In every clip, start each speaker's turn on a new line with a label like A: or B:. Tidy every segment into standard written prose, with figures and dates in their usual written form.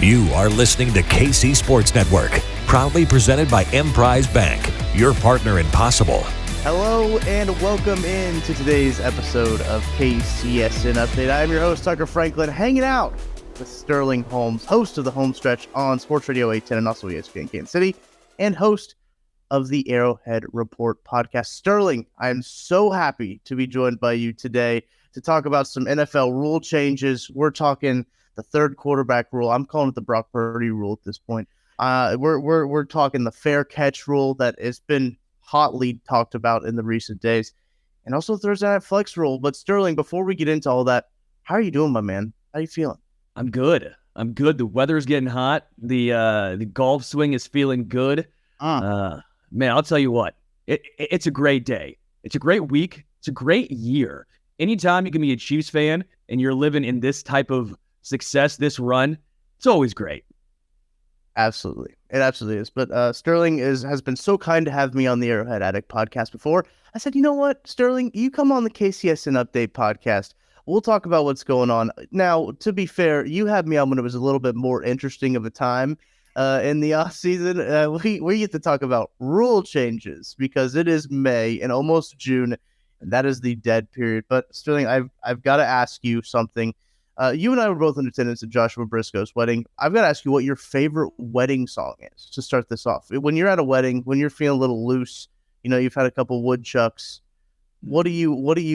A: You are listening to KC Sports Network, proudly presented by Emprise Bank, your partner in possible.
B: Hello and welcome into today's episode of KCSN Update. I'm your host, Tucker Franklin, hanging out with Sterling Holmes, host of the Home Stretch on Sports Radio 810 and also ESPN Kansas City, and host of the Arrowhead Report podcast. Sterling, I am so happy to be joined by you today to talk about some NFL rule changes. We're talking the third quarterback rule. I'm calling it the Brock Purdy rule at this point. We're talking the fair catch rule that has been hotly talked about in the recent days, and also Thursday Night Flex rule. But Sterling, before we get into all that, how are you doing, my man? How you feeling?
C: I'm good. The weather's getting hot. The golf swing is feeling good. Man, I'll tell you what. It's a great day. It's a great week. It's a great year. Anytime you can be a Chiefs fan and you're living in this type of success, this run, it's always great.
B: Absolutely. It absolutely is. But Sterling has been so kind to have me on the Arrowhead Addict podcast before. I said, you know what, Sterling, you come on the KCSN Update podcast. We'll talk about what's going on. Now, to be fair, you had me on when it was a little bit more interesting of a time in the off season. We get to talk about rule changes because it is May and almost June, and that is the dead period. But Sterling, I've got to ask you something. You and I were both in attendance at Joshua Briscoe's wedding. I've got to ask you what your favorite wedding song is to start this off. When you're at a wedding, when you're feeling a little loose, you know, you've had a couple woodchucks. What are you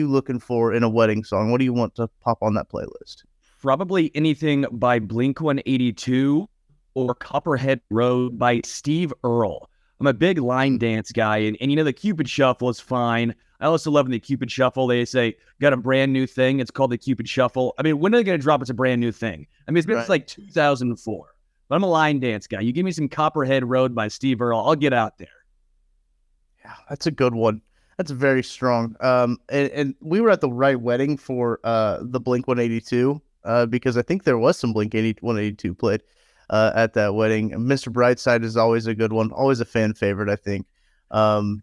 B: looking for in a wedding song? What do you want to pop on that playlist?
C: Probably anything by Blink-182 or Copperhead Road by Steve Earle. I'm a big line dance guy, and you know, the Cupid Shuffle is fine. I also love in the Cupid Shuffle, they say, got a brand new thing. It's called the Cupid Shuffle. I mean, when are they going to drop it's a brand new thing? I mean, it's been since like 2004. But I'm a line dance guy. You give me some Copperhead Road by Steve Earle, I'll get out there.
B: Yeah, that's a good one. That's very strong. And we were at the right wedding for the Blink-182 because I think there was some Blink-182 played at that wedding. Mr. Brightside is always a good one. Always a fan favorite, I think.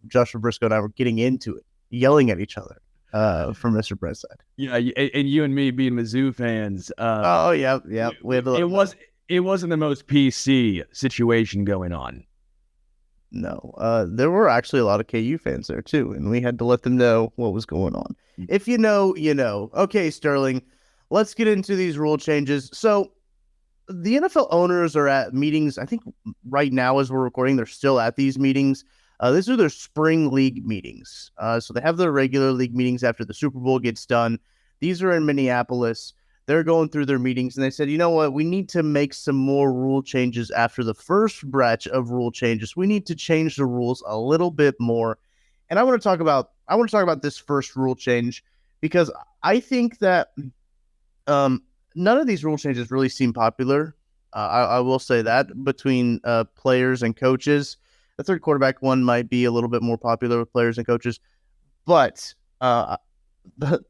B: Joshua Briscoe and I were getting into it, yelling at each other for Mr. Brightside.
C: Yeah, and you and me being Mizzou fans.
B: Yeah.
C: It wasn't the most PC situation going on.
B: No, there were actually a lot of KU fans there too, and we had to let them know what was going on. If you know, you know. Okay, Sterling, let's get into these rule changes. So the NFL owners are at meetings. I think right now as we're recording, they're still at these meetings. These are their spring league meetings. So they have their regular league meetings after the Super Bowl gets done. These are in Minneapolis. They're going through their meetings, and they said, you know what? We need to make some more rule changes after the first batch of rule changes. We need to change the rules a little bit more. And I want to talk about this first rule change because I think that none of these rule changes really seem popular. I will say that between players and coaches. The third quarterback one might be a little bit more popular with players and coaches, but the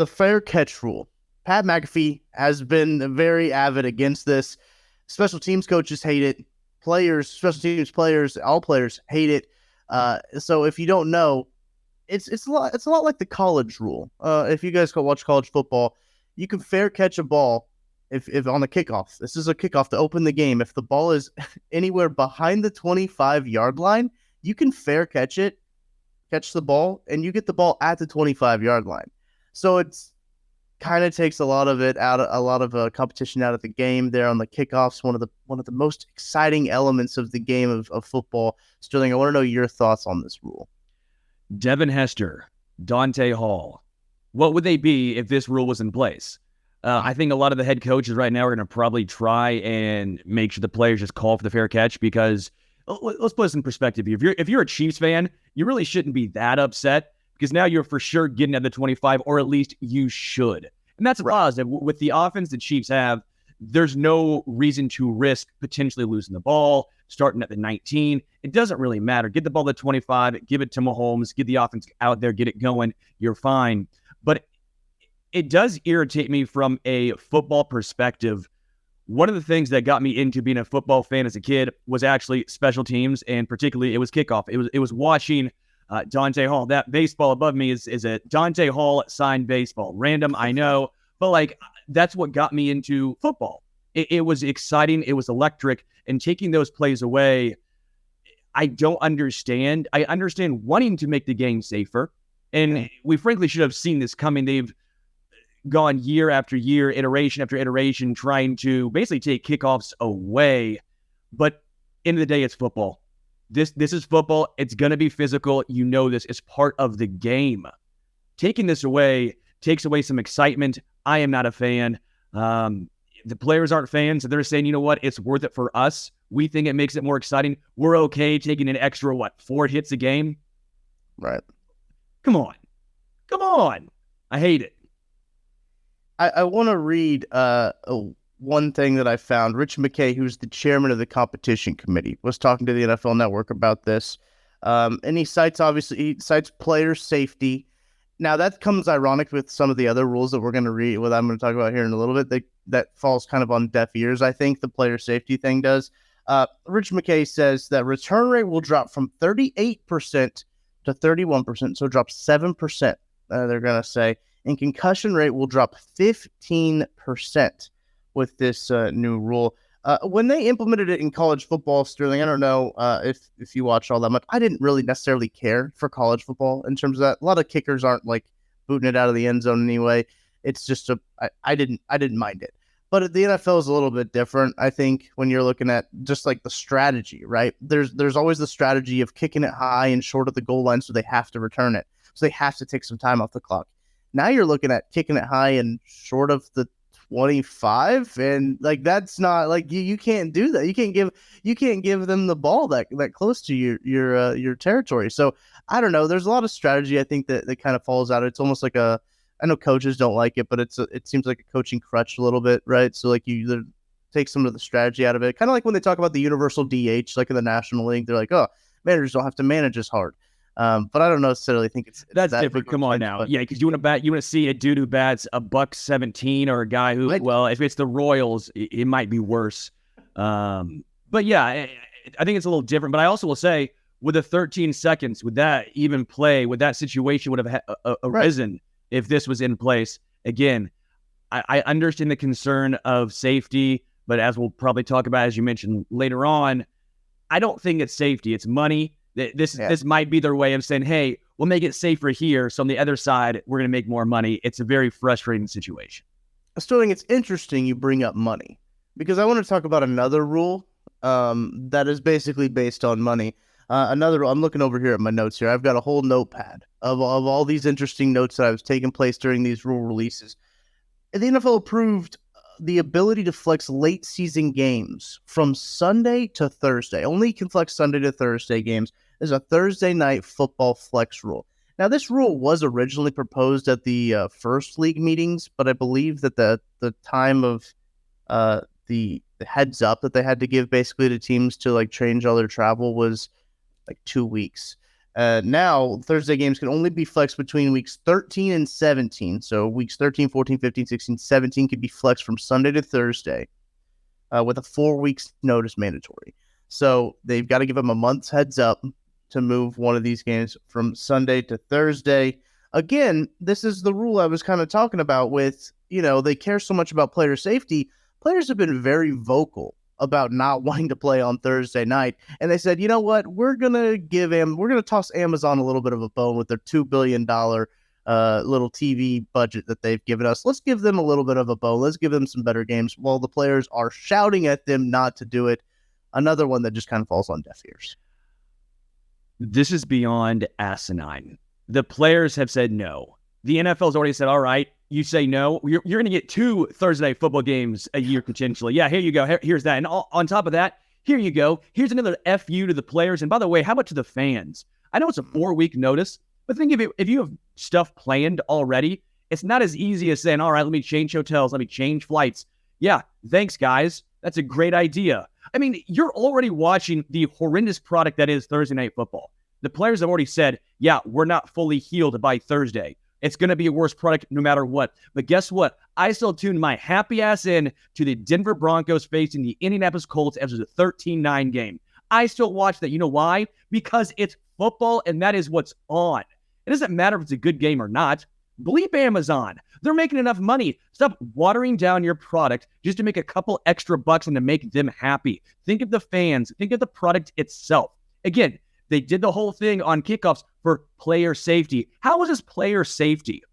B: fair catch rule. Pat McAfee has been very avid against this. Special teams coaches hate it. Special teams players, all players hate it. So if you don't know, it's a lot like the college rule. If you guys go watch college football, you can fair catch a ball if on the kickoff. This is a kickoff to open the game. If the ball is anywhere behind the 25-yard line, you can fair catch the ball, and you get the ball at the 25-yard line. So it's kind of takes a lot of competition out of the game there on the kickoffs. One of the most exciting elements of the game of football. Sterling, I want to know your thoughts on this rule.
C: Devin Hester, Dante Hall, what would they be if this rule was in place? I think a lot of the head coaches right now are going to probably try and make sure the players just call for the fair catch because let's put this in perspective. If you're a Chiefs fan, you really shouldn't be that upset because now you're for sure getting at the 25, or at least you should. And that's a positive. With the offense the Chiefs have, there's no reason to risk potentially losing the ball, starting at the 19. It doesn't really matter. Get the ball to 25, give it to Mahomes, get the offense out there, get it going. You're fine. But it does irritate me from a football perspective. One of the things that got me into being a football fan as a kid was actually special teams, and particularly it was kickoff. It was watching Dante Hall. That baseball above me is a Dante Hall signed baseball. Random, I know, but like that's what got me into football. It was exciting. It was electric. And taking those plays away, I don't understand. I understand wanting to make the game safer. And we frankly should have seen this coming. They've gone year after year, iteration after iteration, trying to basically take kickoffs away. But end of the day, it's football. This is football. It's going to be physical. You know this. It's part of the game. Taking this away takes away some excitement. I am not a fan. The players aren't fans. So they're saying, you know what? It's worth it for us. We think it makes it more exciting. We're okay taking an extra, 4 hits a game?
B: Right.
C: Come on. I hate it.
B: I want to read one thing that I found. Rich McKay, who's the chairman of the competition committee, was talking to the NFL Network about this. And he cites player safety. Now, that comes ironic with some of the other rules that we're going to read, what I'm going to talk about here in a little bit, that falls kind of on deaf ears, I think, the player safety thing does. Rich McKay says that return rate will drop from 38% to 31%, so drop 7%, they're going to say. And concussion rate will drop 15% with this new rule. When they implemented it in college football, Sterling, I don't know if you watched all that much. I didn't really necessarily care for college football in terms of that. A lot of kickers aren't like booting it out of the end zone anyway. It's just I didn't mind it. But the NFL is a little bit different, I think, when you're looking at just like the strategy, right? There's always the strategy of kicking it high and short of the goal line, so they have to return it. So they have to take some time off the clock. Now you're looking at kicking it high and short of the 25, and like that's not like you can't do that. You can't give them the ball that close to your territory. So I don't know. There's a lot of strategy I think that kind of falls out. It's almost like I know coaches don't like it, but it seems like a coaching crutch a little bit, right? So like you either take some of the strategy out of it, kind of like when they talk about the universal DH, like in the National League, they're like, oh, managers don't have to manage as hard. But I don't necessarily think it's
C: that's
B: that
C: different. Come on now. Yeah, because you want to see a dude who bats $117 or a guy who, well, if it's the Royals, it might be worse. But yeah, I think it's a little different. But I also will say, with the 13 seconds, would that even play? Would that situation would have arisen if this was in place? Again, I understand the concern of safety, but as we'll probably talk about, as you mentioned later on, I don't think it's safety. It's money. This might be their way of saying, hey, we'll make it safer here, so on the other side, we're going to make more money. It's a very frustrating situation.
B: Sterling, it's interesting you bring up money, because I want to talk about another rule that is basically based on money. Another rule, I'm looking over here at my notes here. I've got a whole notepad of all these interesting notes that have taken place during these rule releases. The NFL approved the ability to flex late season games from Sunday to Thursday. Only can flex Sunday to Thursday games. There's a Thursday night football flex rule. Now, this rule was originally proposed at the first league meetings, but I believe that the time of the heads up that they had to give basically to teams to like change all their travel was like 2 weeks. Now, Thursday games can only be flexed between weeks 13 and 17. So weeks 13, 14, 15, 16, 17 can be flexed from Sunday to Thursday with a 4 weeks notice mandatory. So they've got to give them a month's heads up to move one of these games from Sunday to Thursday. Again, this is the rule I was kind of talking about with, they care so much about player safety. Players have been very vocal about not wanting to play on Thursday night. And they said, you know what, we're going to toss Amazon a little bit of a bone with their $2 billion little TV budget that they've given us. Let's give them a little bit of a bone. Let's give them some better games while the players are shouting at them not to do it. Another one that just kind of falls on deaf ears.
C: This is beyond asinine. The players have said no. The NFL's already said, all right, you say no, you're going to get 2 Thursday night football games a year potentially. Yeah, here you go. Here's that. And on top of that, here you go. Here's another FU to the players. And by the way, how about to the fans? I know it's a 4-week notice, but think of it, if you have stuff planned already, it's not as easy as saying, all right, let me change hotels, let me change flights. Yeah, thanks, guys. That's a great idea. I mean, you're already watching the horrendous product that is Thursday night football. The players have already said, yeah, we're not fully healed by Thursday. It's going to be a worse product no matter what. But guess what? I still tuned my happy ass in to the Denver Broncos facing the Indianapolis Colts as a 13-9 game. I still watch that. You know why? Because it's football and that is what's on. It doesn't matter if it's a good game or not. Bleep Amazon. They're making enough money. Stop watering down your product just to make a couple extra bucks and to make them happy. Think of the fans. Think of the product itself. Again, they did the whole thing on kickoffs for player safety. How is this player safety?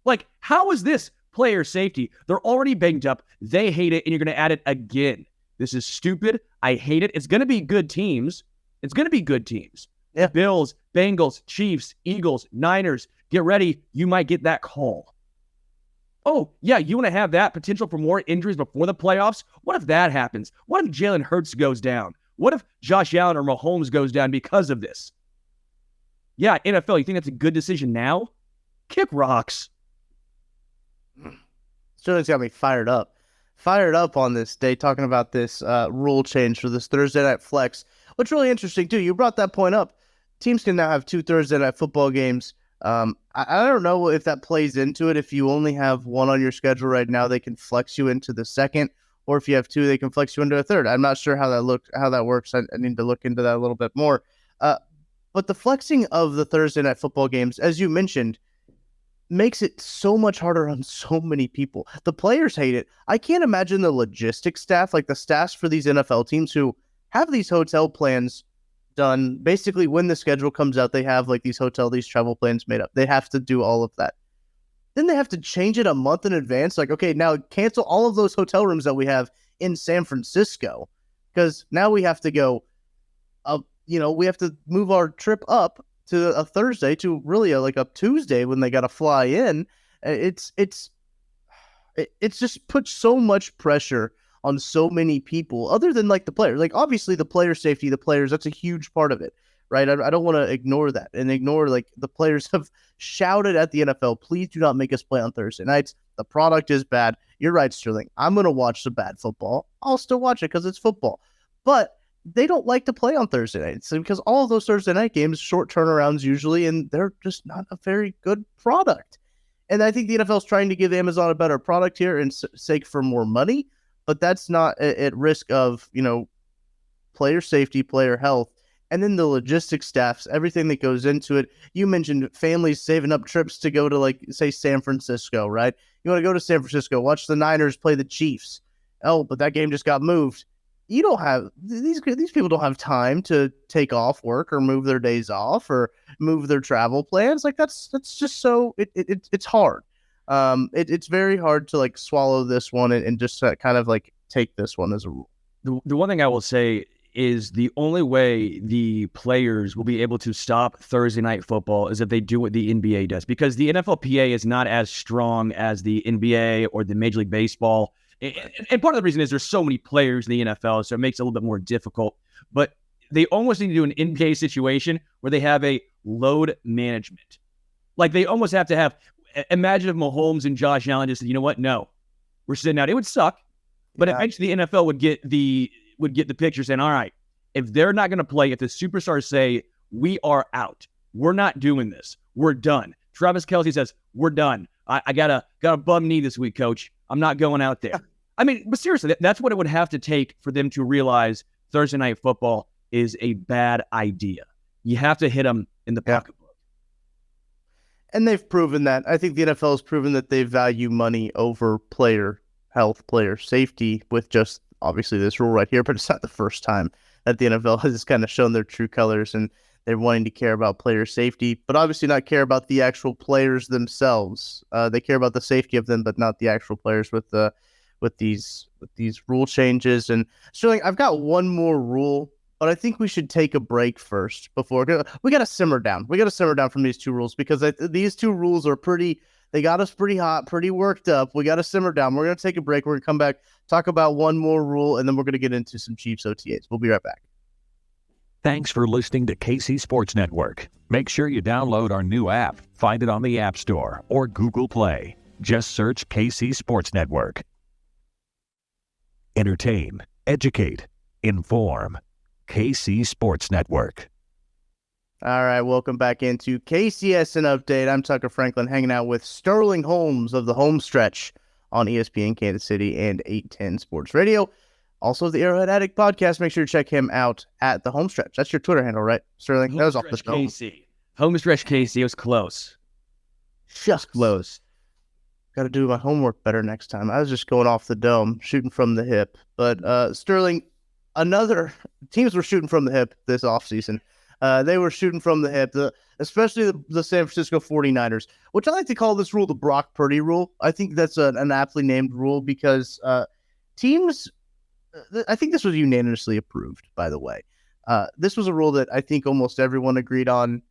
C: Like, how is this player safety? They're already banged up. They hate it, and you're going to add it again. This is stupid. I hate it. It's going to be good teams. It's going to be good teams.
B: Yeah.
C: Bills, Bengals, Chiefs, Eagles, Niners. Get ready. You might get that call. Oh, yeah, you want to have that potential for more injuries before the playoffs? What if that happens? What if Jalen Hurts goes down? What if Josh Allen or Mahomes goes down because of this? Yeah, NFL, you think that's a good decision now? Kick rocks.
B: Sterling's got me fired up on this day, talking about this rule change for this Thursday night flex. What's really interesting, too, you brought that point up. Teams can now have 2 Thursday night football games. I don't know if that plays into it. If you only have one on your schedule right now, they can flex you into the second, or if you have 2, they can flex you into a third. I'm not sure how that works. I need to look into that a little bit more. But the flexing of the Thursday night football games, as you mentioned, makes it so much harder on so many people. The players hate it. I can't imagine the logistics staff, like the staffs for these NFL teams who have these hotel plans done. Basically, when the schedule comes out, they have like these travel plans made up. They have to do all of that. Then they have to change it a month in advance. Like, okay, now cancel all of those hotel rooms that we have in San Francisco, because now we have to go up, we have to move our trip up to a Thursday to really a Tuesday when they got to fly in. It's just put so much pressure on so many people, other than like the players. Like, obviously the player safety, the players, that's a huge part of it, right? I don't want to ignore that and ignore like the players have shouted at the NFL, please do not make us play on Thursday nights. The product is bad. You're right, Sterling. I'm going to watch the bad football. I'll still watch it because it's football. But they don't like to play on Thursday nights because all of those Thursday night games, short turnarounds usually, and they're just not a very good product. And I think the NFL is trying to give Amazon a better product here and sake for more money, but that's not at risk of, player safety, player health, and then the logistics staffs, everything that goes into it. You mentioned families saving up trips to go to, like, say, San Francisco, right? You want to go to San Francisco, watch the Niners play the Chiefs. Oh, but that game just got moved. You don't have these people don't have time to take off work or move their days off or move their travel plans. Like that's just so it's hard. It's very hard to like swallow this one and just kind of like take this one as a rule.
C: The one thing I will say is the only way the players will be able to stop Thursday night football is if they do what the NBA does, because the NFLPA is not as strong as the NBA or the Major League Baseball. And part of the reason is there's so many players in the NFL, so it makes it a little bit more difficult. But they almost need to do an NBA situation where they have a load management. Like they almost have to have, imagine if Mahomes and Josh Allen just said, you know what? No, we're sitting out. It would suck. But eventually the NFL would get the picture saying, all right, if they're not going to play, if the superstars say, we are out, we're not doing this, we're done. Travis Kelce says, we're done. I got a bum knee this week, coach. I'm not going out there. I mean, but seriously, that's what it would have to take for them to realize Thursday night football is a bad idea. You have to hit them in the pocketbook.
B: And they've proven that. I think the NFL has proven that they value money over player health, player safety with just obviously this rule right here, but it's not the first time that the NFL has kind of shown their true colors and they're wanting to care about player safety, but obviously not care about the actual players themselves. They care about the safety of them, but not the actual players with these rule changes. And Sterling, I've got one more rule, but I think we should take a break first before we got to simmer down. We got to simmer down from these 2 rules because these 2 rules are they got us pretty hot, pretty worked up. We got to simmer down. We're going to take a break. We're going to come back, talk about one more rule, and then we're going to get into some Chiefs OTAs. We'll be right back.
A: Thanks for listening to KC Sports Network. Make sure you download our new app. Find it on the App Store or Google Play. Just search KC Sports Network. Entertain, educate, inform. KC Sports Network.
B: All right, welcome back into KCSN Update. I'm Tucker Franklin, hanging out with Sterling Holmes of the Home Stretch on ESPN Kansas City and 810 Sports Radio. Also, the Arrowhead Addict podcast. Make sure to check him out at the Home Stretch. That's your Twitter handle, right, Sterling? That was off the show.
C: KC. Home Stretch KC. It was close.
B: Just
C: Close.
B: Got to do my homework better next time. I was just going off the dome, shooting from the hip. But Sterling, another teams were shooting from the hip this offseason. They were shooting from the hip, especially the San Francisco 49ers, which I like to call this rule the Brock Purdy rule. I think that's an aptly named rule because teams, I think this was unanimously approved, by the way. This was a rule that I think almost everyone agreed on.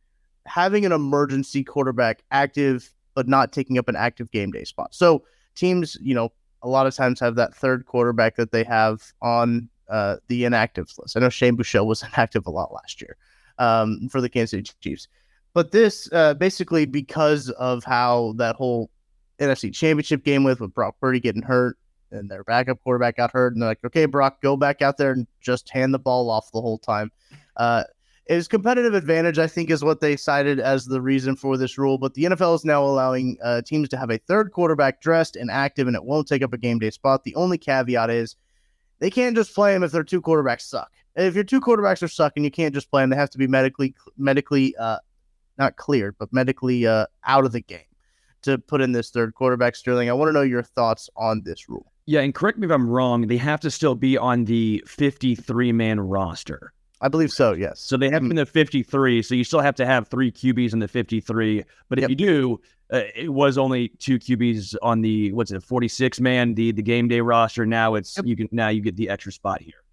B: Having an emergency quarterback active but not taking up an active game day spot. So teams, a lot of times have that third quarterback that they have on the inactives list. I know Shane Buechele was inactive a lot last year for the Kansas City Chiefs. But this basically because of how that whole NFC Championship game with Brock Purdy getting hurt and their backup quarterback got hurt, and they're like, okay, Brock, go back out there and just hand the ball off the whole time. Is competitive advantage, I think, is what they cited as the reason for this rule. But the NFL is now allowing teams to have a third quarterback dressed and active, and it won't take up a game day spot. The only caveat is they can't just play them if their two quarterbacks suck. If your two quarterbacks are sucking, you can't just play them. They have to be medically not cleared, but medically out of the game to put in this third quarterback. Sterling, I want to know your thoughts on this rule.
C: Yeah, and correct me if I'm wrong, they have to still be on the 53-man roster.
B: I believe so, yes.
C: So they have been the 53, so you still have to have 3 QBs in the 53. But if you do, it was only 2 QBs on the 46-man, the game day roster. Now you get the extra spot here.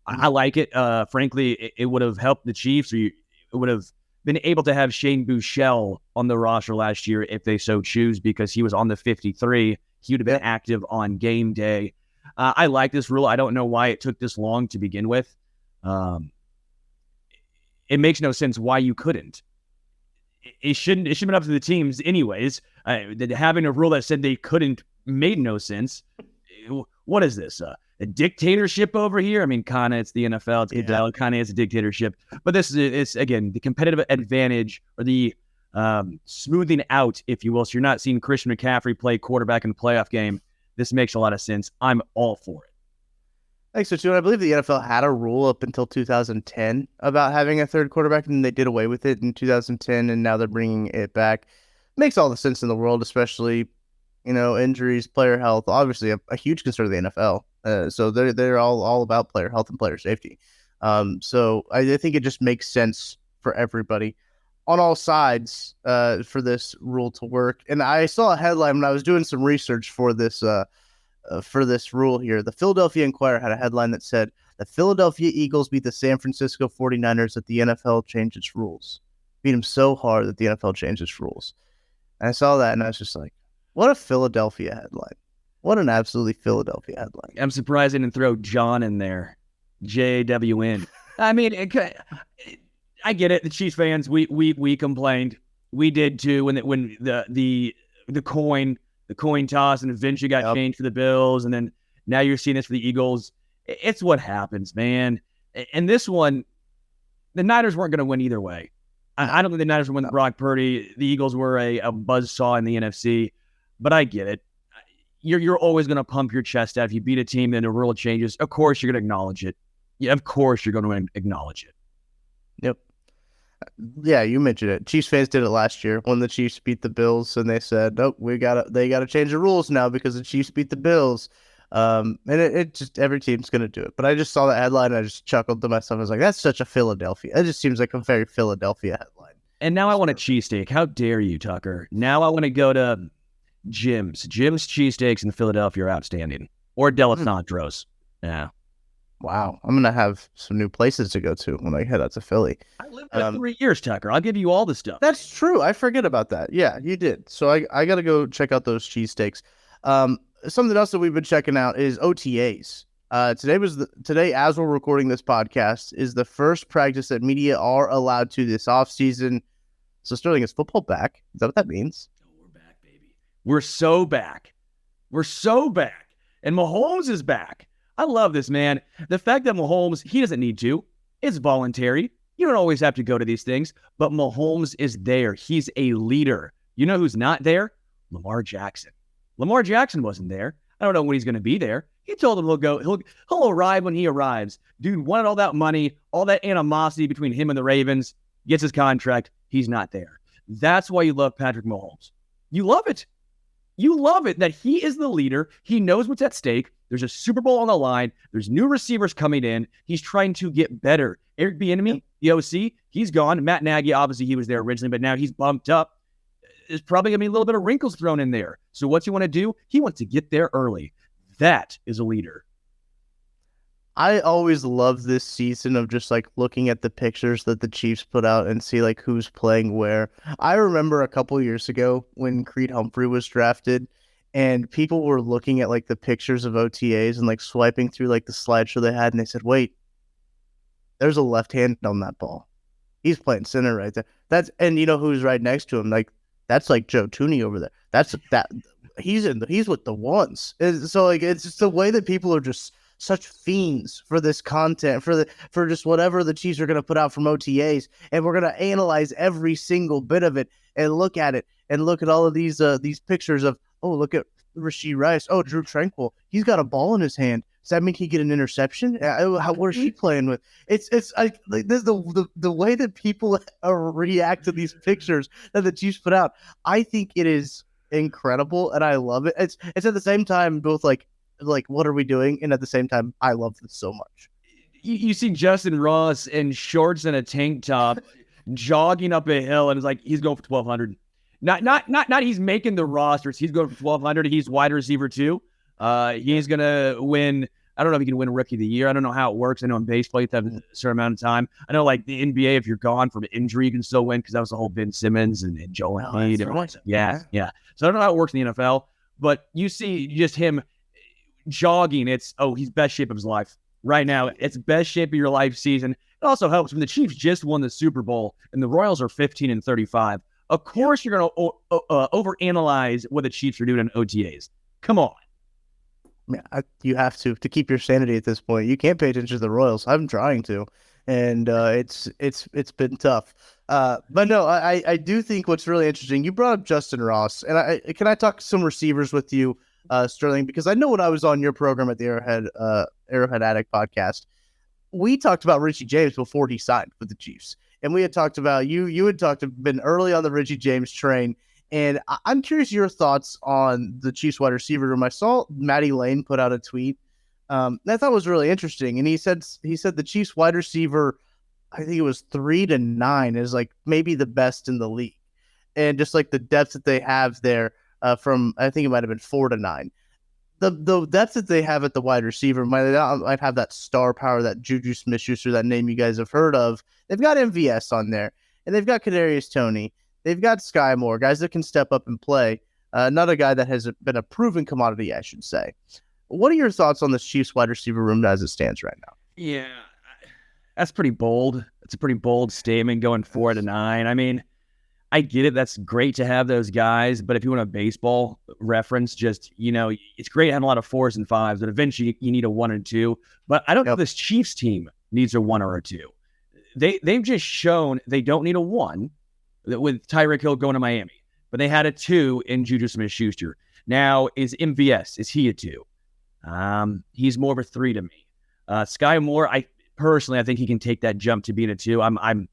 C: I like it. Frankly, it would have helped the Chiefs. It would have been able to have Shane Buechele on the roster last year if they so choose, because he was on the 53. He would have been active on game day. I like this rule. I don't know why it took this long to begin with. It makes no sense why you couldn't. It shouldn't have been up to the teams anyways. Having a rule that said they couldn't made no sense. What is this? A dictatorship over here? I mean, kind of, it's the NFL. It's kind of is a dictatorship. But this is again, the competitive advantage or the smoothing out, if you will. So you're not seeing Christian McCaffrey play quarterback in the playoff game. This makes a lot of sense. I'm all for it.
B: Thanks, so too. I believe the NFL had a rule up until 2010 about having a third quarterback, and they did away with it in 2010, and now they're bringing it back. Makes all the sense in the world, especially, injuries, player health. Obviously, a huge concern of the NFL. So they're all about player health and player safety. So I think it just makes sense for everybody on all sides for this rule to work. And I saw a headline when I was doing some research for this rule here. The Philadelphia Inquirer had a headline that said, the Philadelphia Eagles beat the San Francisco 49ers that the NFL changed its rules. Beat them so hard that the NFL changed its rules. And I saw that and I was just like, what a Philadelphia headline. What an absolutely Philadelphia headline.
C: I'm surprised they didn't throw John in there. J-A-W-N. I mean, I get it. The Chiefs fans, we complained. We did too when the coin toss and eventually got changed for the Bills. And then now you're seeing this for the Eagles. It's what happens, man. And this one, the Niners weren't going to win either way. I don't think the Niners would win Brock Purdy. The Eagles were a buzzsaw in the NFC, but I get it. You're always going to pump your chest out. If you beat a team and the rule changes, of course you're going to acknowledge it. Yeah, of course you're going to acknowledge it.
B: Yep. Yeah, you mentioned it. Chiefs fans did it last year when the Chiefs beat the Bills, and they said, "Nope, they got to change the rules now because the Chiefs beat the Bills." And it just every team's going to do it. But I just saw that headline and I just chuckled to myself. I was like, "That's such a Philadelphia." It just seems like a very Philadelphia headline.
C: And now I want a cheesesteak. How dare you, Tucker? Now I want to go to Jim's. Jim's cheesesteaks in Philadelphia are outstanding. Or D'Alessandro's. Yeah.
B: Wow, I'm gonna have some new places to go to when I head out to Philly.
C: I lived there 3 years, Tucker. I'll give you all the stuff.
B: That's true. I forget about that. Yeah, you did. So I got to go check out those cheesesteaks. Something else that we've been checking out is OTAs. Today, as we're recording this podcast, is the first practice that media are allowed to this offseason. So Sterling, is football back? Is that what that means?
C: Oh, we're back, baby. We're so back. We're so back. And Mahomes is back. I love this, man. The fact that Mahomes, he doesn't need to. It's voluntary. You don't always have to go to these things, but Mahomes is there. He's a leader. You know who's not there? Lamar Jackson. Lamar Jackson wasn't there. I don't know when he's going to be there. He told him he'll arrive when he arrives. Dude wanted all that money, all that animosity between him and the Ravens, gets his contract. He's not there. That's why you love Patrick Mahomes. You love it. You love it that he is the leader. He knows what's at stake. There's a Super Bowl on the line. There's new receivers coming in. He's trying to get better. Eric Bieniemy, the OC, he's gone. Matt Nagy, obviously he was there originally, but now he's bumped up. There's probably going to be a little bit of wrinkles thrown in there. So what's he want to do? He wants to get there early. That is a leader.
B: I always love this season of just like looking at the pictures that the Chiefs put out and see like who's playing where. I remember a couple years ago when Creed Humphrey was drafted and people were looking at like the pictures of OTAs and like swiping through like the slideshow they had and they said, wait, there's a left hand on that ball. He's playing center right there. And you know who's right next to him? Like that's like Joe Tooney over there. He's with the ones. So like it's just the way that people are just such fiends for this content, for just whatever the Chiefs are going to put out from OTAs, and we're going to analyze every single bit of it and look at it and look at all of these pictures of, oh, look at Rashee Rice, oh, Drew Tranquil, he's got a ball in his hand. Does that mean he get an interception? What is she playing with? It's like this, the way that people react to these pictures that the Chiefs put out. I think it is incredible, and I love it. It's at the same time both like what are we doing, and at the same time I love this so much.
C: You see Justin Ross in shorts and a tank top jogging up a hill, and it's like he's going for 1,200. Not he's making the rosters. He's going for 1,200. He's wide receiver too. He's gonna win. I don't know if he can win Rookie of the Year. I don't know how it works. I know in baseball you have to have a certain amount of time. I know like the NBA, if you're gone from injury, you can still win because that was the whole Ben Simmons and Joel Embiid.
B: Right.
C: Yeah. So I don't know how it works in the NFL, but you see just him jogging. He's best shape of his life right now. It's best shape of your life season. It also helps when the Chiefs just won the Super Bowl and the Royals are 15-35. Of course, you're going to overanalyze what the Chiefs are doing in OTAs. Come on.
B: Yeah, you have to keep your sanity at this point. You can't pay attention to the Royals. I'm trying to, and it's been tough. But no, I do think what's really interesting. You brought up Justin Ross, and can I talk some receivers with you, Sterling? Because I know when I was on your program at the Arrowhead Addict podcast, we talked about Richie James before he signed with the Chiefs, and we had talked about you had been early on the Richie James train. And I'm curious your thoughts on the Chiefs wide receiver room. I saw Matty Lane put out a tweet that I thought was really interesting. And he said the Chiefs wide receiver, I think it was 3 to 9, is like maybe the best in the league. And just like the depth that they have there from, I think it might have been 4 to 9. The depth that they have at the wide receiver might have that star power, that Juju Smith-Schuster, that name you guys have heard of. They've got MVS on there, and they've got Kadarius Toney. They've got Sky Moore, guys that can step up and play. Not a guy that has been a proven commodity, I should say. What are your thoughts on this Chiefs wide receiver room as it stands right now?
C: Yeah, that's pretty bold. It's a pretty bold statement going 4 to 9. I mean, I get it. That's great to have those guys. But if you want a baseball reference, just, it's great having a lot of 4s and 5s, but eventually you need a 1 and 2. But I don't know if this Chiefs team needs a 1 or a 2. They've just shown they don't need a 1. With Tyreek Hill going to Miami, but they had a 2 in Juju Smith-Schuster. Now, is MVS, is he a 2? He's more of a 3 to me. Sky Moore, I think he can take that jump to being a 2. I'm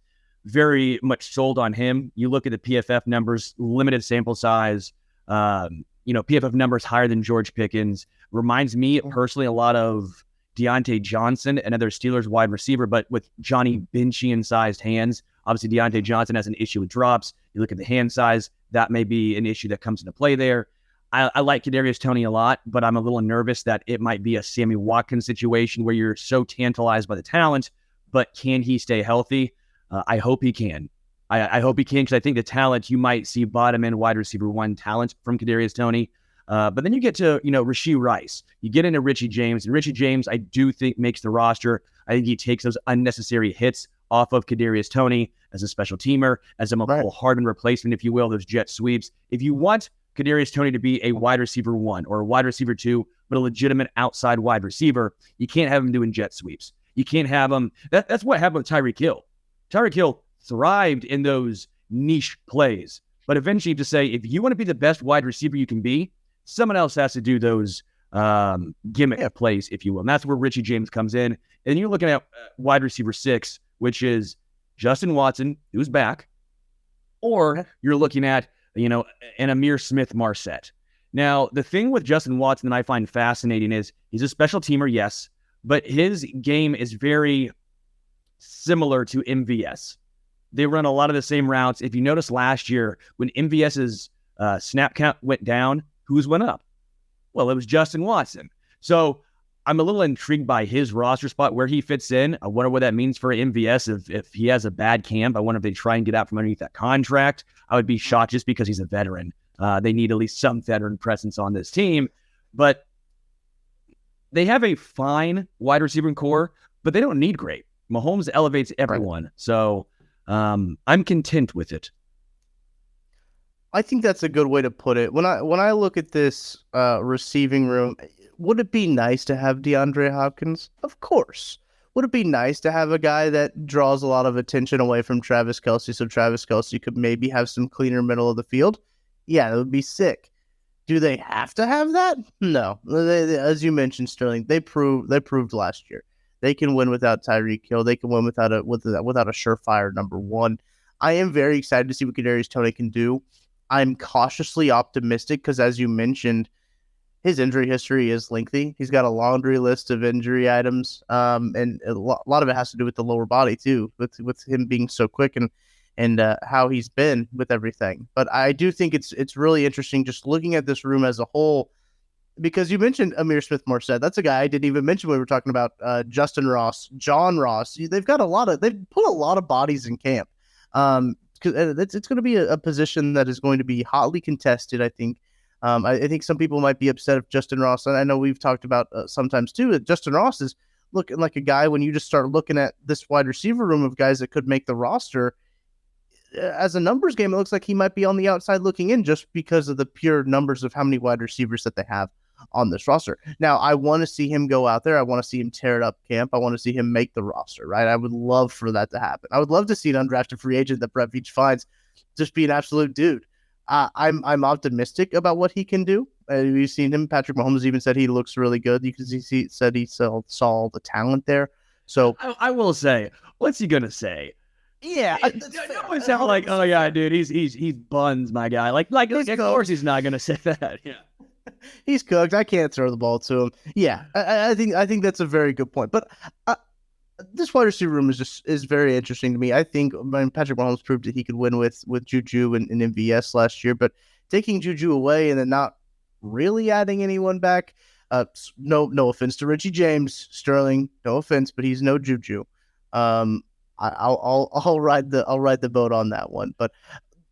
C: very much sold on him. You look at the PFF numbers, limited sample size, PFF numbers higher than George Pickens. Reminds me personally a lot of Deontay Johnson, another Steelers wide receiver, but with Johnny Benchian-sized hands. Obviously, Deontay Johnson has an issue with drops. You look at the hand size, that may be an issue that comes into play there. I like Kadarius Toney a lot, but I'm a little nervous that it might be a Sammy Watkins situation where you're so tantalized by the talent, but can he stay healthy? I hope he can. I hope he can, because I think the talent, you might see bottom end wide receiver 1 talent from Kadarius Toney. But then you get to, Rashee Rice. You get into Richie James, and Richie James, I do think, makes the roster. I think he takes those unnecessary hits off of Kadarius Toney as a special teamer, as a Michael Hardman replacement, if you will, those jet sweeps. If you want Kadarius Toney to be a wide receiver 1 or a wide receiver 2, but a legitimate outside wide receiver, you can't have him doing jet sweeps. You can't have him. That's what happened with Tyreek Hill. Tyreek Hill thrived in those niche plays, but eventually you have to say, if you want to be the best wide receiver you can be, someone else has to do those gimmick plays, if you will. And that's where Richie James comes in. And you're looking at wide receiver 6, which is Justin Watson, who's back, or you're looking at and Amir Smith-Marset. Now, the thing with Justin Watson that I find fascinating is he's a special teamer, yes, but his game is very similar to MVS. They run a lot of the same routes. If you notice last year, when MVS's snap count went down, whose went up? Well, it was Justin Watson. So I'm a little intrigued by his roster spot, where he fits in. I wonder what that means for MVS if he has a bad camp. I wonder if they try and get out from underneath that contract. I would be shocked just because he's a veteran. They need at least some veteran presence on this team. But they have a fine wide receiver core, but they don't need great. Mahomes elevates everyone. So I'm content with it.
B: I think that's a good way to put it. When I look at this receiving room, would it be nice to have DeAndre Hopkins? Of course. Would it be nice to have a guy that draws a lot of attention away from Travis Kelce, so Travis Kelce could maybe have some cleaner middle of the field? Yeah, that would be sick. Do they have to have that? No. They, as you mentioned, Sterling, they proved last year. They can win without Tyreek Hill. They can win without a surefire number one. I am very excited to see what Kadarius Toney can do. I'm cautiously optimistic because, as you mentioned, his injury history is lengthy. He's got a laundry list of injury items, and a lot of it has to do with the lower body too, with him being so quick and how he's been with everything. But I do think it's really interesting just looking at this room as a whole, because you mentioned Amir Smith-Marset. That's a guy I didn't even mention when we were talking about Justin Ross, John Ross. They've put a lot of bodies in camp. Because it's going to be a position that is going to be hotly contested, I think. I think some people might be upset if Justin Ross, and I know we've talked about sometimes too, that Justin Ross is looking like a guy when you just start looking at this wide receiver room of guys that could make the roster. As a numbers game, it looks like he might be on the outside looking in just because of the pure numbers of how many wide receivers that they have on this roster. Now, I want to see him go out there. I want to see him tear it up camp. I want to see him make the roster, right? I would love for that to happen. I would love to see an undrafted free agent that Brett Veach finds just be an absolute dude. I'm optimistic about what he can do. We've seen him. Patrick Mahomes even said he looks really good. You can see said he saw all the talent there. So
C: I will say, what's he gonna say?
B: Yeah,
C: it sound like, oh yeah, dude, he's buns, my guy. Like of course he's not gonna say that. Yeah,
B: he's cooked. I can't throw the ball to him. Yeah, I think that's a very good point. But this wide receiver room is very interesting to me. I think Patrick Mahomes proved that he could win with Juju and MVS last year, but taking Juju away and then not really adding anyone back. No offense to Richie James, Sterling. No offense, but he's no Juju. I'll ride the boat on that one. But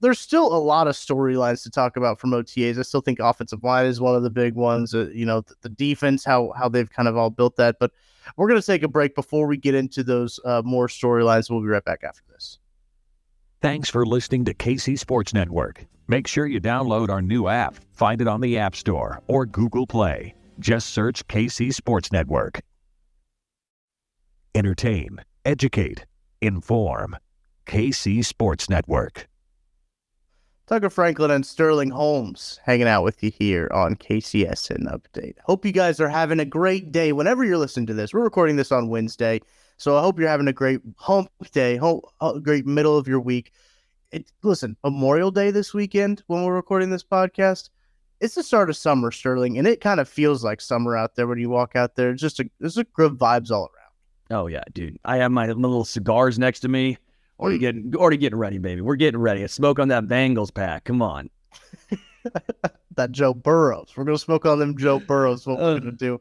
B: there's still a lot of storylines to talk about from OTAs. I still think offensive line is one of the big ones. The defense, how they've kind of all built that. But we're going to take a break before we get into those more storylines. We'll be right back after this.
A: Thanks for listening to KC Sports Network. Make sure you download our new app. Find it on the App Store or Google Play. Just search KC Sports Network. Entertain, educate, inform. KC Sports Network.
B: Tucker Franklin and Sterling Holmes hanging out with you here on KCSN Update. Hope you guys are having a great day whenever you're listening to this. We're recording this on Wednesday, so I hope you're having a great hump day, a great middle of your week. Listen, Memorial Day this weekend when we're recording this podcast, it's the start of summer, Sterling, and it kind of feels like summer out there when you walk out there. It's a good vibes all around.
C: Oh yeah, dude. I have my little cigars next to me. Already getting ready, baby. We're getting ready. A smoke on that Bengals pack. Come on.
B: That Joe Burrows. We're going to smoke on them Joe Burrows, what we're going to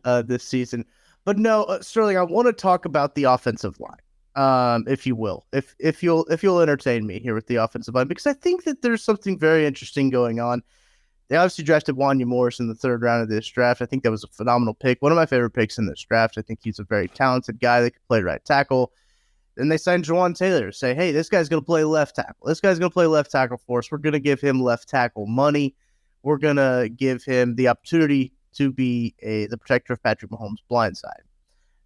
B: do this season. But no, Sterling, I want to talk about the offensive line, if you will. If you'll entertain me here with the offensive line, because I think that there's something very interesting going on. They obviously drafted Wanya Morris in the third round of this draft. I think that was a phenomenal pick. One of my favorite picks in this draft. I think he's a very talented guy that can play right tackle. Then they signed Jawan Taylor. Say, hey, this guy's going to play left tackle. This guy's going to play left tackle for us. We're going to give him left tackle money. We're going to give him the opportunity to be the protector of Patrick Mahomes' blind side.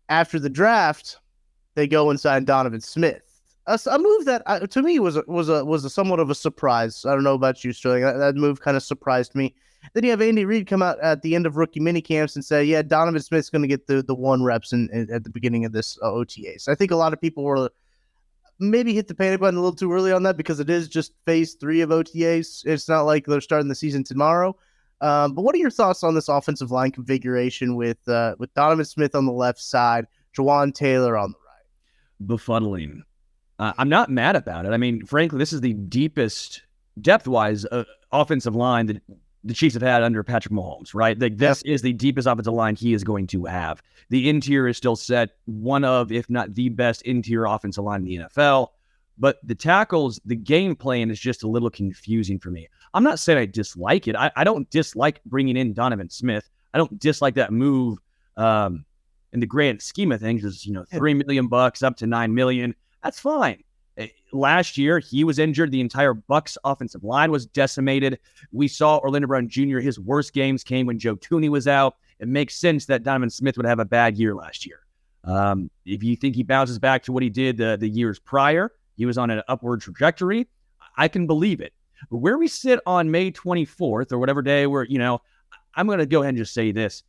B: After the draft, they go and sign Donovan Smith. A move that to me was a somewhat of a surprise. I don't know about you, Sterling. That move kind of surprised me. Then you have Andy Reid come out at the end of rookie minicamps and say, yeah, Donovan Smith's going to get the 1 reps at the beginning of this OTA. So I think a lot of people were maybe hit the panic button a little too early on that because it is just phase 3 of OTAs. It's not like they're starting the season tomorrow. But what are your thoughts on this offensive line configuration with Donovan Smith on the left side, Jawaan Taylor on the right?
C: Befuddling. I'm not mad about it. I mean, frankly, this is the deepest, depth-wise, offensive line that the Chiefs have had under Patrick Mahomes, right? Like, this is the deepest offensive line he is going to have. The interior is still set, one of, if not the best interior offensive line in the NFL. But the tackles, the game plan is just a little confusing for me. I'm not saying I dislike it. I don't dislike bringing in Donovan Smith. I don't dislike that move in the grand scheme of things. It's, $3 million up to $9 million. That's fine. Last year, he was injured. The entire Bucs offensive line was decimated. We saw Orlando Brown Jr., his worst games came when Joe Thuney was out. It makes sense that Donovan Smith would have a bad year last year. If you think he bounces back to what he did the years prior, he was on an upward trajectory, I can believe it. But where we sit on May 24th or whatever day where, I'm going to go ahead and just say this.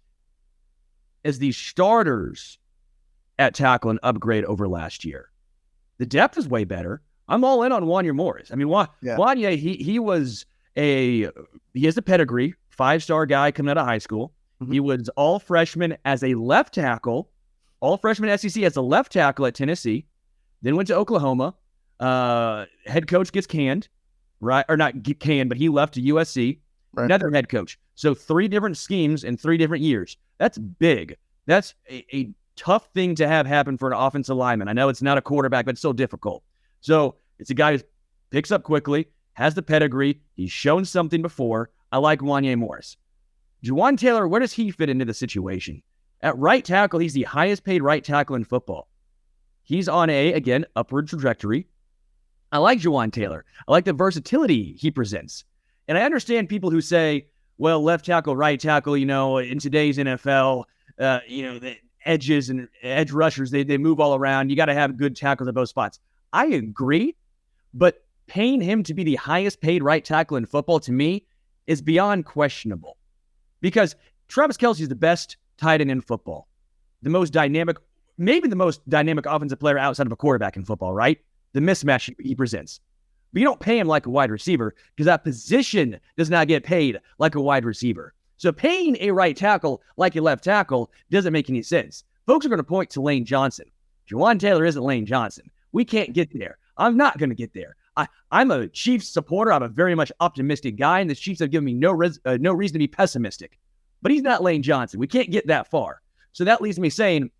C: As the starters at tackle, an upgrade over last year. The depth is way better. I'm all in on Wanya Morris. I mean, Wanya, he has a pedigree, 5-star guy coming out of high school. Mm-hmm. He was all freshman as a left tackle, all freshman SEC as a left tackle at Tennessee, then went to Oklahoma. Head coach gets canned, right? Or not get canned, but he left to USC. Right. Another head coach. So 3 different schemes in 3 different years. That's big. That's a tough thing to have happen for an offensive lineman. I know it's not a quarterback, but it's still difficult. So it's a guy who picks up quickly, has the pedigree. He's shown something before. I like Wanya Morris. Jawaan Taylor, where does he fit into the situation? At right tackle, he's the highest paid right tackle in football. He's on again, upward trajectory. I like Jawaan Taylor. I like the versatility he presents. And I understand people who say, well, left tackle, right tackle, in today's NFL, the edges and edge rushers, they move all around. You got to have good tackles at both spots. I agree, but paying him to be the highest paid right tackle in football, to me, is beyond questionable. Because Travis Kelce is the best tight end in football. The most dynamic, maybe the most dynamic offensive player outside of a quarterback in football, right? The mismatch he presents. But you don't pay him like a wide receiver because that position does not get paid like a wide receiver. So paying a right tackle like a left tackle doesn't make any sense. Folks are going to point to Lane Johnson. Jawaan Taylor isn't Lane Johnson. We can't get there. I'm not going to get there. I'm a Chiefs supporter. I'm a very much optimistic guy, and the Chiefs have given me no reason to be pessimistic. But he's not Lane Johnson. We can't get that far. So that leaves me saying,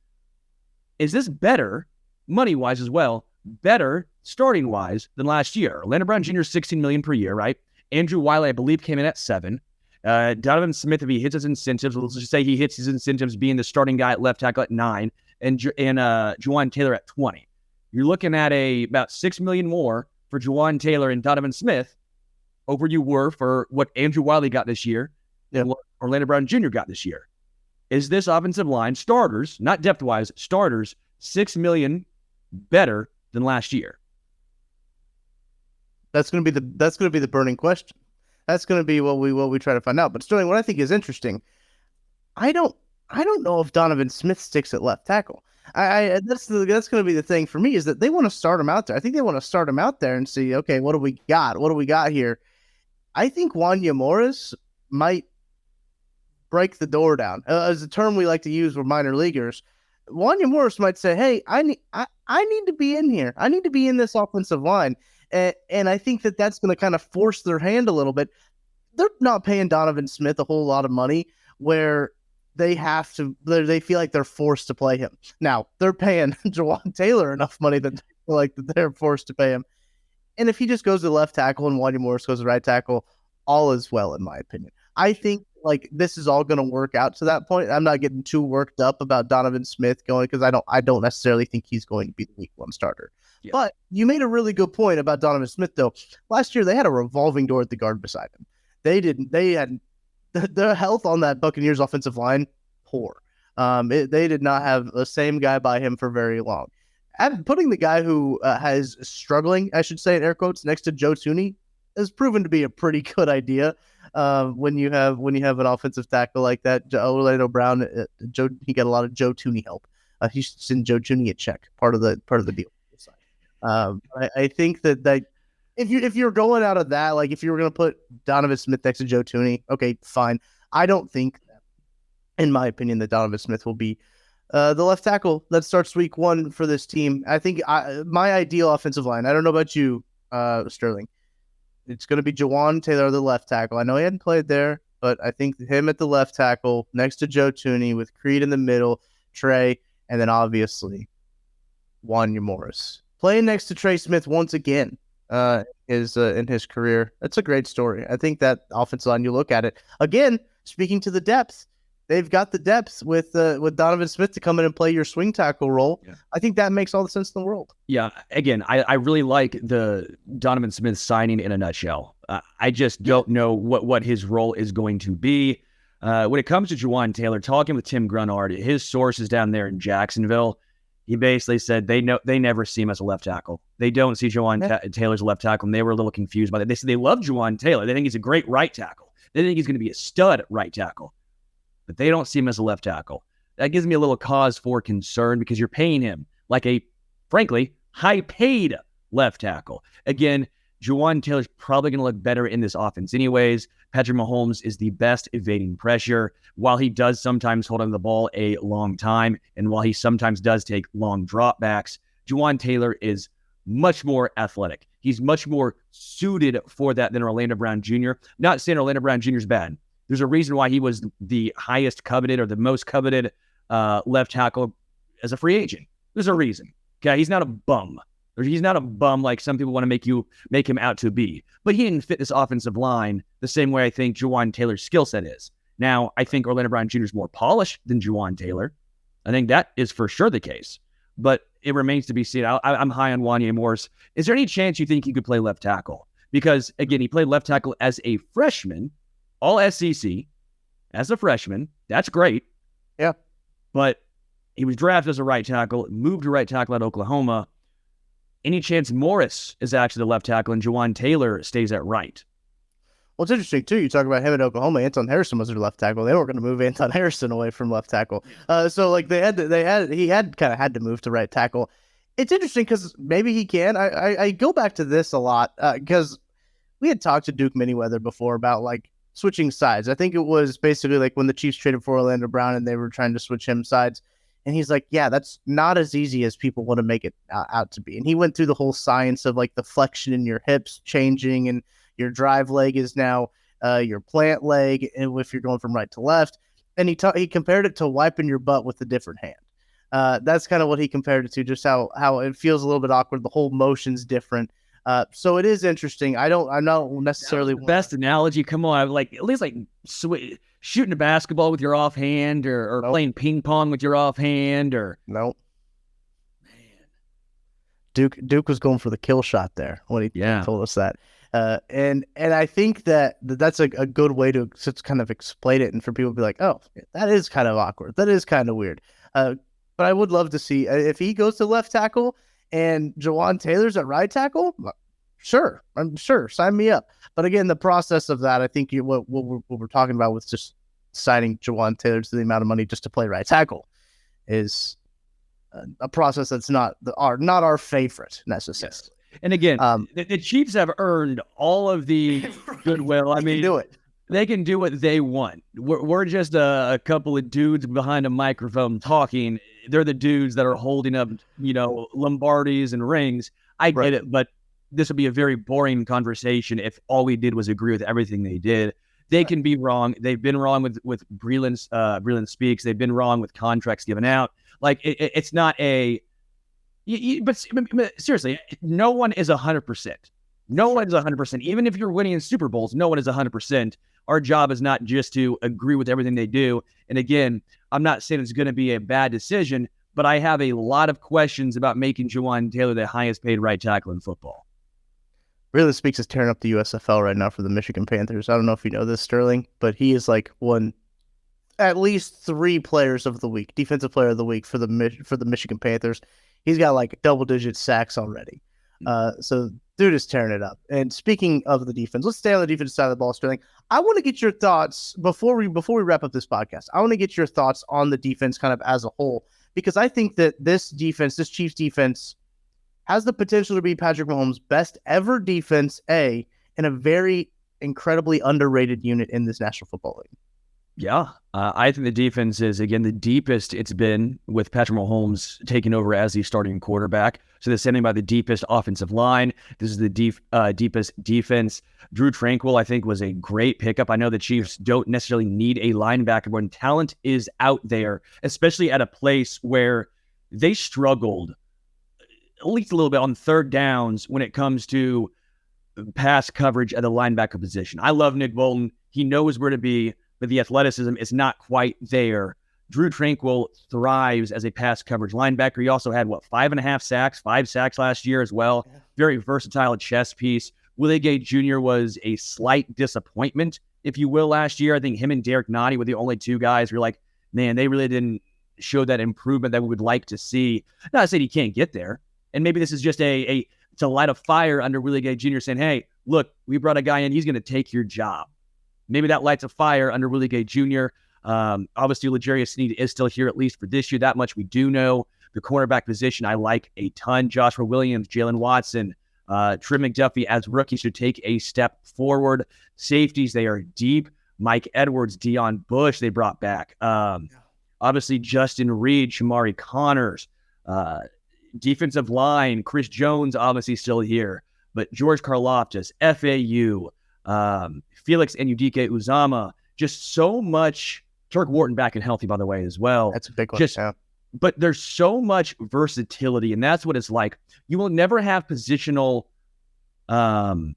C: is this better, money-wise as well, better starting-wise than last year? Orlando Brown Jr. $16 million per year, right? Andrew Wiley, I believe, came in at $7 million. Donovan Smith, if he hits his incentives, let's just say he hits his incentives being the starting guy at left tackle at $9 million, and Jawaan Taylor at $20 million. You're looking at about $6 million more for Jawaan Taylor and Donovan Smith over you were for what Andrew Wiley got this year and what Orlando Brown Jr. got this year. Is this offensive line, starters, not depth-wise, starters, $6 million better than last year?
B: That's going to be the burning question. That's going to be what we try to find out. But Sterling, what I think is interesting, I don't know if Donovan Smith sticks at left tackle. That's going to be the thing for me, is that they want to start him out there. I think they want to start him out there and see, okay, what do we got? What do we got here? I think Wanya Morris might break the door down. As a term we like to use with minor leaguers, Wanya Morris might say, hey, I need to be in here. I need to be in this offensive line. And I think that's going to kind of force their hand a little bit. They're not paying Donovan Smith a whole lot of money where they feel like they're forced to play him. Now, they're paying Jawaan Taylor enough money that they feel like that they're forced to pay him. And if he just goes to left tackle and Wanya Morris goes to right tackle, all is well, in my opinion. I think this is all going to work out to that point. I'm not getting too worked up about Donovan Smith going, because I don't necessarily think he's going to be the week 1 starter. Yeah. But you made a really good point about Donovan Smith, though. Last year, they had a revolving door at the guard beside him. They had the health on that Buccaneers offensive line, poor. They did not have the same guy by him for very long. Putting the guy who has struggling, I should say, in air quotes, next to Joe Thuney has proven to be a pretty good idea. When you have an offensive tackle like that, Orlando Brown, he got a lot of Joe Thuney help. He should send Joe Thuney a check, part of the deal. I think that if you're going out of that, like if you were going to put Donovan Smith next to Joe Thuney, okay, fine. I don't think, in my opinion, that Donovan Smith will be the left tackle that starts week 1 for this team. I think my ideal offensive line, I don't know about you, Sterling. It's going to be Jawan Taylor, the left tackle. I know he hadn't played there, but I think him at the left tackle next to Joe Thuney with Creed in the middle, Trey, and then obviously Wanya Morris. Playing next to Trey Smith once again is in his career. That's a great story. I think that offensive line, you look at it. Again, speaking to the depth, they've got the depth with Donovan Smith to come in and play your swing tackle role. Yeah. I think that makes all the sense in the world.
C: Yeah, again, I really like the Donovan Smith signing in a nutshell. I just don't know what his role is going to be. When it comes to Jawan Taylor, talking with Tim Grunard, his sources down there in Jacksonville, he basically said they never see him as a left tackle. They don't see Jawan Taylor as a left tackle, and they were a little confused by that. They said they love Jawan Taylor. They think he's a great right tackle. They think he's going to be a stud right tackle. But they don't see him as a left tackle. That gives me a little cause for concern because you're paying him like a, frankly, high-paid left tackle. Again, Jawan Taylor's probably going to look better in this offense anyways. Patrick Mahomes is the best evading pressure. While he does sometimes hold on the ball a long time, and while he sometimes does take long dropbacks, Jawan Taylor is much more athletic. He's much more suited for that than Orlando Brown Jr. Not saying Orlando Brown Jr. is bad. There's a reason why he was the highest coveted or the most coveted left tackle as a free agent. There's a reason. Okay, he's not a bum. He's not a bum like some people want to make him out to be. But he didn't fit this offensive line the same way I think Jawan Taylor's skill set is. Now, I think Orlando Brown Jr. is more polished than Jawan Taylor. I think that is for sure the case. But it remains to be seen. I'm high on Wanya Morris. Is there any chance you think he could play left tackle? Because, again, he played left tackle as a freshman, all SEC, as a freshman. That's great.
B: Yeah.
C: But he was drafted as a right tackle, moved to right tackle at Oklahoma. Any chance Morris is actually the left tackle and Jawan Taylor stays at right?
B: Well, it's interesting, too. You talk about him at Oklahoma. Anton Harrison was their left tackle. They weren't going to move Anton Harrison away from left tackle. So, like, he had kind of had to move to right tackle. It's interesting because maybe he can. I go back to this a lot because we had talked to Duke Manyweather before about, like, switching sides. I think it was basically like when the Chiefs traded for Orlando Brown and they were trying to switch him sides. And he's like, yeah, that's not as easy as people want to make it out to be. And he went through the whole science of like the flexion in your hips changing and your drive leg is now your plant leg if you're going from right to left. And he compared it to wiping your butt with a different hand. That's kind of what he compared it to, just how it feels a little bit awkward. The whole motion's different. So it is interesting. I'm not necessarily
C: the best analogy. Come on, like at least like shooting a basketball with your offhand, or
B: Nope.
C: playing ping pong with your offhand, or
B: nope. Man, Duke was going for the kill shot there when he told us that. And I think that's a good way to kind of explain it, and for people to be like, oh, that is kind of awkward. That is kind of weird. But I would love to see if he goes to left tackle and Jawan Taylor's at right tackle. Sure, I'm sure. Sign me up. But again, the process of that, I think what we're talking about with just signing Jawan Taylor to the amount of money just to play right tackle is a process that's not our favorite necessarily.
C: Yes. And again, the Chiefs have earned all of the goodwill. I mean,
B: do it.
C: They can do what they want. We're just a couple of dudes behind a microphone talking. They're the dudes that are holding up, Lombardis and rings. I get it, but this would be a very boring conversation if all we did was agree with everything they did. They can be wrong. They've been wrong with Breland Speaks. They've been wrong with contracts given out. Like it's not a. But seriously, no one is 100%. No one is 100%. Even if you're winning in Super Bowls, no one is 100%. Our job is not just to agree with everything they do. And again, I'm not saying it's going to be a bad decision, but I have a lot of questions about making Jawan Taylor the highest paid right tackle in football.
B: Breland Speaks is tearing up the USFL right now for the Michigan Panthers. I don't know if you know this, Sterling, but he is like won at least 3 players of the week, defensive player of the week for the Michigan Panthers. He's got like double-digit sacks already. So dude is tearing it up. And speaking of the defense, let's stay on the defensive side of the ball, Sterling. I want to get your thoughts before we wrap up this podcast. I want to get your thoughts on the defense kind of as a whole, because I think that this Chiefs defense has the potential to be Patrick Mahomes' best ever defense, in a very incredibly underrated unit in this National Football League.
C: Yeah, I think the defense is, again, the deepest it's been with Patrick Mahomes taking over as the starting quarterback. So they're sending by the deepest offensive line. This is the deepest defense. Drew Tranquil, I think, was a great pickup. I know the Chiefs don't necessarily need a linebacker when talent is out there, especially at a place where they struggled at least a little bit on third downs when it comes to pass coverage at the linebacker position. I love Nick Bolton. He knows where to be, but the athleticism is not quite there. Drew Tranquil thrives as a pass coverage linebacker. He also had, 5 sacks last year as well. Very versatile chess piece. Willie Gay Jr. was a slight disappointment, if you will, last year. I think him and Derek Nottie were the only two guys who were like, man, they really didn't show that improvement that we would like to see. Not to say he can't get there. And maybe this is just to light a fire under Willie Gay Jr. saying, hey, look, we brought a guy in. He's going to take your job. Maybe that lights a fire under Willie Gay Jr. Obviously, L'Jarius Sneed is still here, at least for this year. That much we do know. The cornerback position, I like a ton. Joshua Williams, Jalen Watson, Trim McDuffie as rookies should take a step forward. Safeties, they are deep. Mike Edwards, Deion Bush, they brought back. Obviously, Justin Reed, Shamari Connors. Defensive line, Chris Jones, obviously still here. But George Karlaftis, FAU, Felix Enudike Uzama, just so much. Turk Wharton back and healthy, by the way, as well.
B: That's a big one.
C: But there's so much versatility, and that's what it's like. You will never have positional, Golden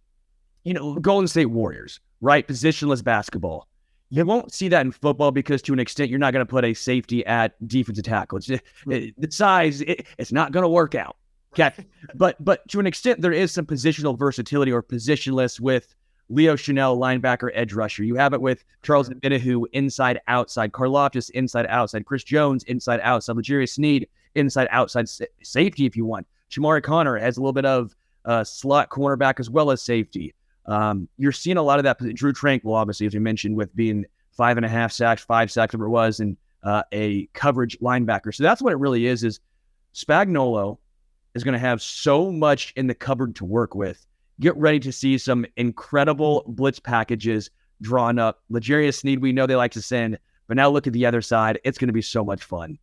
C: State Warriors, right? Positionless basketball. You won't see that in football because, to an extent, you're not going to put a safety at defensive tackle. The size, it's not going to work out. Okay, but to an extent, there is some positional versatility or positionless with Leo Chanel, linebacker, edge rusher. You have it with Charles Omenihu, inside, outside. Karlaftis, inside, outside. Chris Jones, inside, outside. L'Jarius Sneed, inside, outside. Safety, if you want. Shamari Connor has a little bit of slot cornerback as well as safety. You're seeing a lot of that. Drew Tranquil, obviously, as we mentioned, with being 5.5 sacks, 5 sacks, whatever it was, and a coverage linebacker. So that's what it really is Spagnuolo is going to have so much in the cupboard to work with. Get ready to see some incredible blitz packages drawn up. L'Jarius Sneed, we know they like to send, but now look at the other side. It's going to be so much fun.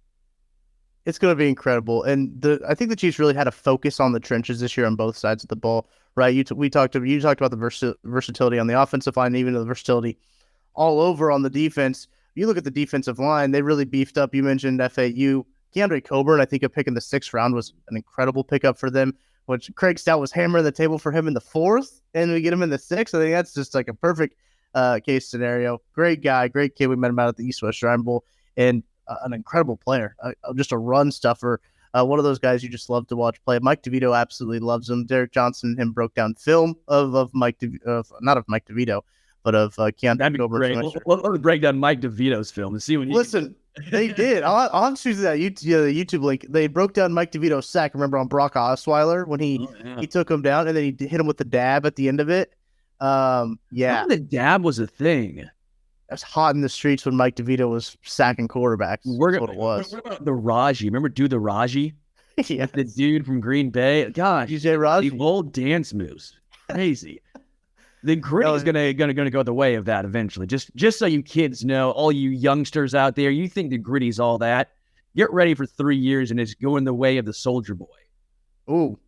B: It's going to be incredible. And I think the Chiefs really had a focus on the trenches this year on both sides of the ball, right? You talked about the versatility on the offensive line, even the versatility all over on the defense. You look at the defensive line, they really beefed up. You mentioned FAU. Keandre Coburn, I think a pick in the 6th round was an incredible pickup for them, which Craig Stout was hammering the table for him in the 4th, and we get him in the 6th. I think that's just like a perfect case scenario. Great guy, great kid. We met him out at the East West Shrine Bowl, and an incredible player, just a run stuffer. One of those guys you just love to watch play. Mike DeVito absolutely loves him. Derek Johnson and him broke down film of Mike not of Mike DeVito, but of Keandre Coburn.
C: Let me break down Mike DeVito's film and see when you
B: listen. They did. I'll have to choose that YouTube link. They broke down Mike DeVito's sack. Remember on Brock Osweiler when he took him down and then he hit him with the dab at the end of it.
C: The dab was a thing.
B: It was hot in the streets when Mike DeVito was sacking quarterbacks. That's what it was.
C: What about the Raji? Remember the Raji?
B: Yeah,
C: the dude from Green Bay. Gosh,
B: DJ Raji.
C: The old dance moves, crazy. The gritty is gonna go the way of that eventually. Just so you kids know, all you youngsters out there, you think the gritty's all that. Get ready for 3 years and it's going the way of the Soldier Boy.
B: Ooh,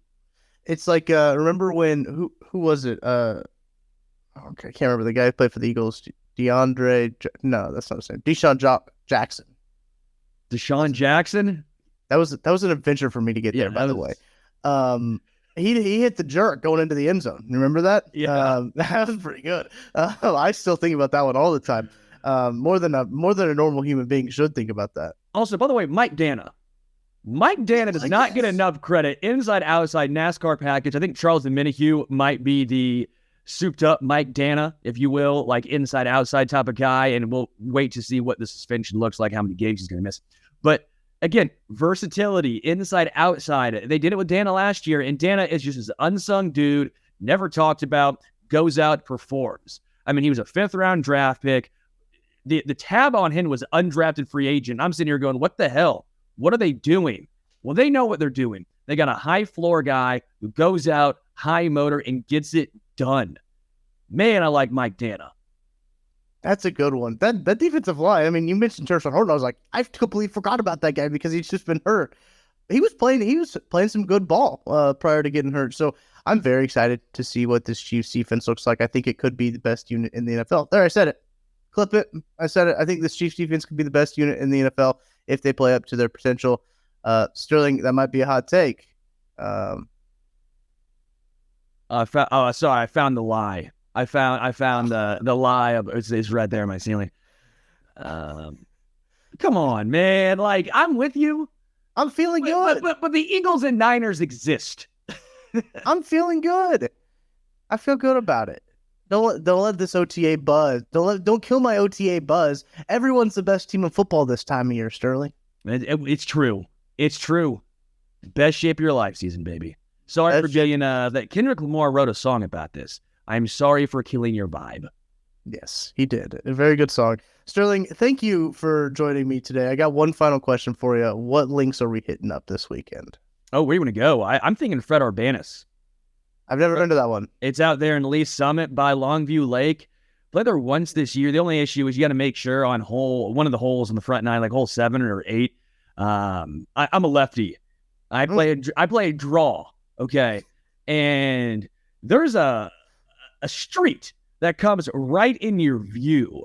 B: it's like remember when who was it? Okay, I can't remember the guy who played for the Eagles. No, that's not the same. Deshaun Jackson.
C: Deshaun Jackson.
B: That was an adventure for me to get there. By the way, he hit the jerk going into the end zone. Remember that?
C: Yeah,
B: that was pretty good. I still think about that one all the time. More than a normal human being should think about that.
C: Also, by the way, Mike Dana. Mike Dana does not get enough credit. Inside, outside, NASCAR package. I think Charles Omenihu might be the souped up Mike Dana, if you will, like inside, outside type of guy. And we'll wait to see what the suspension looks like, how many games he's going to miss. But again, versatility, inside, outside. They did it with Dana last year, and Dana is just this unsung dude, never talked about, goes out, performs. I mean, he was a 5th-round draft pick. The tab on him was undrafted free agent. I'm sitting here going, what the hell? What are they doing? Well, they know what they're doing. They got a high floor guy who goes out, high motor, and gets it done. Man, I like Mike Dana.
B: That's a good one. That defensive line, I mean, you mentioned Tershawn Horton. I was like, I completely forgot about that guy because he's just been hurt. He was playing some good ball prior to getting hurt. So I'm very excited to see what this Chiefs defense looks like. I think it could be the best unit in the NFL. There, I said it. Clip it. I said it. I think this Chiefs defense could be the best unit in the NFL if they play up to their potential. Sterling, that might be a hot take.
C: Sorry, I found the lie. I found the lie of it's right there on my ceiling. Come on, man. Like, I'm with you.
B: I'm feeling good.
C: But the Eagles and Niners exist.
B: I'm feeling good. I feel good about it. Don't let this OTA buzz. Don't kill my OTA buzz. Everyone's the best team in football this time of year, Sterling.
C: It's true. It's true. Best shape of your life season, baby. Sorry for getting that. Kendrick Lamar wrote a song about this. I'm sorry for killing your vibe.
B: Yes, he did. A very good song. Sterling, thank you for joining me today. I got one final question for you. What links are we hitting up this weekend?
C: Oh, where are you going to go? I'm thinking Fred Urbanus.
B: I've never been to that one.
C: It's out there in Lee Summit by Longview Lake. Played there once this year. The only issue is you got to make sure on one of the holes on the front nine, like hole 7 or 8. I'm a lefty. I play a draw. Okay, and there's a street that comes right in your view.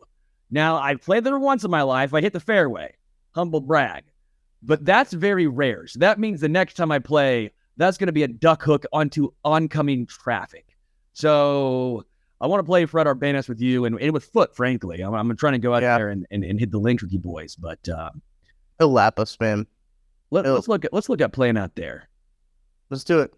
C: Now, I've played there once in my life. I hit the fairway. Humble brag. But that's very rare. So that means the next time I play, that's going to be a duck hook onto oncoming traffic. So I want to play Fred Urbanus with you and with Foot, frankly. I'm trying to go out there and hit the links with you boys. But
B: he'll lap us, man.
C: Let's look at playing out there.
B: Let's do it.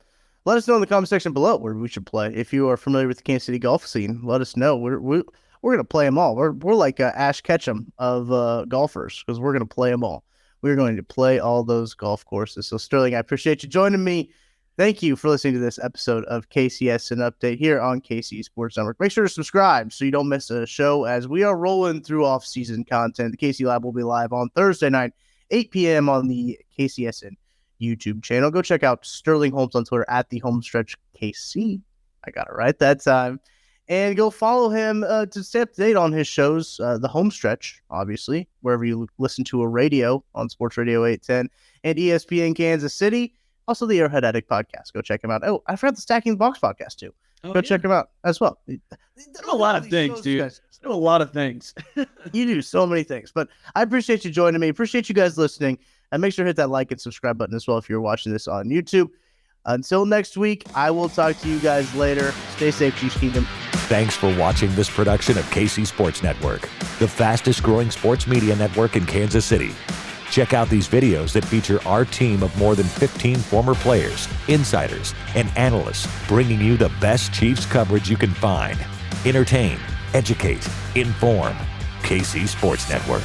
B: Let us know in the comment section below where we should play. If you are familiar with the Kansas City golf scene, let us know. We're going to play them all. We're like Ash Ketchum of golfers because we're going to play them all. We're going to play all those golf courses. So, Sterling, I appreciate you joining me. Thank you for listening to this episode of KCSN Update here on KC Sports Network. Make sure to subscribe so you don't miss a show as we are rolling through off-season content. The KC Lab will be live on Thursday night, 8 p.m. on the KCSN YouTube channel. Go check out Sterling Holmes on Twitter at the Homestretch KC. I got it right that time. And go follow him to stay up to date on his shows, the Homestretch, obviously, wherever you listen to a radio on Sports Radio 810 and ESPN Kansas City. Also, the Airhead Addict podcast. Go check him out. Oh, I forgot the Stacking the Box podcast, too. Go check him out as well.
C: A lot of things, dude. A lot of things.
B: You do so many things. But I appreciate you joining me. Appreciate you guys listening. And make sure to hit that like and subscribe button as well if you're watching this on YouTube. Until next week, I will talk to you guys later. Stay safe, Chiefs Kingdom.
A: Thanks for watching this production of KC Sports Network, the fastest growing sports media network in Kansas City. Check out these videos that feature our team of more than 15 former players, insiders, and analysts bringing you the best Chiefs coverage you can find. Entertain, educate, inform. KC Sports Network.